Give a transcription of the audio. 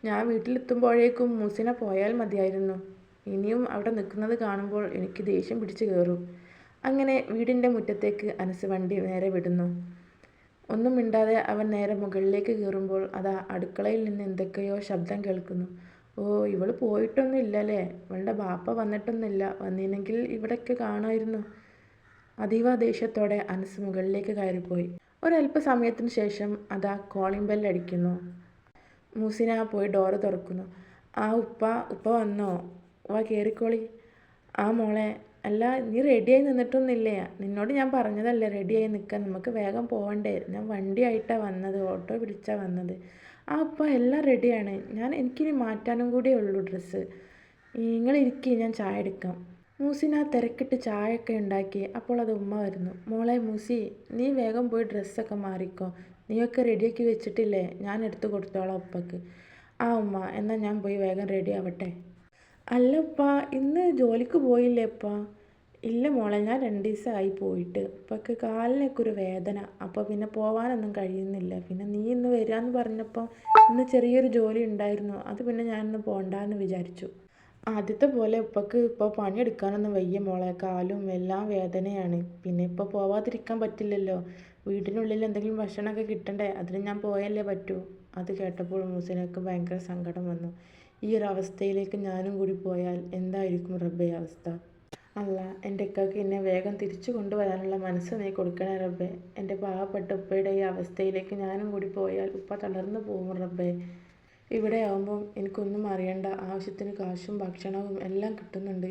ഞാൻ വീട്ടിലെത്തുമ്പോഴേക്കും മൂസിന പോയാൽ മതിയായിരുന്നു. ഇനിയും അവിടെ നിൽക്കുന്നത് കാണുമ്പോൾ എനിക്ക് ദേഷ്യം പിടിച്ചു കയറും. അങ്ങനെ വീടിൻ്റെ മുറ്റത്തേക്ക് അനസ് വണ്ടി നേരെ വിടുന്നു. ഒന്നും മിണ്ടാതെ അവൻ നേരെ മുകളിലേക്ക് കയറുമ്പോൾ അതാ അടുക്കളയിൽ നിന്ന് എന്തൊക്കെയോ ശബ്ദം കേൾക്കുന്നു. ഓ, ഇവൾ പോയിട്ടൊന്നും ഇല്ലല്ലേ? ഇവളുടെ ബാപ്പ വന്നിട്ടൊന്നുമില്ല. വന്നിരുന്നെങ്കിൽ ഇവിടെയൊക്കെ കാണുമായിരുന്നു. അതീവ ദേഷ്യത്തോടെ അനസ് മുകളിലേക്ക് കയറിപ്പോയി. ഒരല്പസമയത്തിന് ശേഷം അതാ കോളിംഗ് ബെല്ലടിക്കുന്നു. മൂസിന പോയി ഡോറ് തുറക്കുന്നു. ആ ഉപ്പ വന്നോ? വാ കയറിക്കോളി. ആ മോളെ, അല്ല നീ റെഡിയായി നിന്നിട്ടൊന്നുമില്ലേ? നിന്നോട് ഞാൻ പറഞ്ഞതല്ലേ റെഡിയായി നിൽക്കാൻ, നമുക്ക് വേഗം പോകണ്ടേ? ഞാൻ വണ്ടിയായിട്ടാണ് വന്നത്, ഓട്ടോ പിടിച്ചാണ് വന്നത്. ആ ഉപ്പ എല്ലാം റെഡിയാണ്. എനിക്കിനി മാറ്റാനും കൂടിയേ ഉള്ളൂ ഡ്രസ്സ്. നിങ്ങളിരിക്കി, ഞാൻ ചായ എടുക്കാം. മൂസിന തിരക്കിട്ട് ചായയൊക്കെ ഉണ്ടാക്കി. അപ്പോൾ അത് ഉമ്മ വരുന്നു. മോളെ മൂസി, നീ വേഗം പോയി ഡ്രസ്സൊക്കെ മാറിക്കോ. നീയൊക്കെ റെഡിയാക്കി വെച്ചിട്ടില്ലേ? ഞാൻ എടുത്തു കൊടുത്തോളാം ഉപ്പക്ക്. ആ ഉമ്മ, എന്നാൽ ഞാൻ പോയി വേഗം റെഡി ആവട്ടെ. അല്ല ഉപ്പ, ഇന്ന് ജോലിക്ക് പോയില്ലേ ഉപ്പ? ഇല്ല മോളെ, ഞാൻ 2 ദിവസമായി പോയിട്ട്. ഉപ്പക്ക് കാലിനൊക്കെ ഒരു വേദന, അപ്പോൾ പിന്നെ പോകാനൊന്നും കഴിയുന്നില്ല. പിന്നെ നീ ഇന്ന് വരാമെന്ന് പറഞ്ഞപ്പോൾ ഇന്ന് ചെറിയൊരു ജോലി ഉണ്ടായിരുന്നു, അത് പിന്നെ ഞാനിന്ന് പോകണ്ടെന്ന് വിചാരിച്ചു. ആദ്യത്തെ പോലെ ഉപ്പക്ക് ഇപ്പോൾ പണിയെടുക്കാനൊന്നും വയ്യ മോളെ, കാലും എല്ലാം വേദനയാണ്. പിന്നെ ഇപ്പോൾ പോവാതിരിക്കാൻ പറ്റില്ലല്ലോ. വീടിനുള്ളിൽ എന്തെങ്കിലും ഭക്ഷണമൊക്കെ കിട്ടണ്ടേ, അതിന് ഞാൻ പോയല്ലേ പറ്റൂ. അത് കേട്ടപ്പോൾ മൂസിനക്ക് ഭയങ്കര സങ്കടം വന്നു. ഈ ഒരു അവസ്ഥയിലേക്ക് ഞാനും കൂടി പോയാൽ എന്തായിരിക്കും റബ്ബേ അവസ്ഥ? അല്ല, എൻ്റെ ഇക്കാക്ക് എന്നെ വേഗം തിരിച്ചു കൊണ്ടുവരാനുള്ള മനസ്സ് നീ കൊടുക്കണേ റബ്ബേ. എൻ്റെ പാവപ്പെട്ട ഉപ്പയുടെ ഈ അവസ്ഥയിലേക്ക് ഞാനും കൂടി പോയാൽ ഉപ്പ തളർന്നു പോകും റബ്ബേ. ഇവിടെ ആവുമ്പം എനിക്കൊന്നും അറിയണ്ട, ആവശ്യത്തിന് കാശും ഭക്ഷണവും എല്ലാം കിട്ടുന്നുണ്ട്.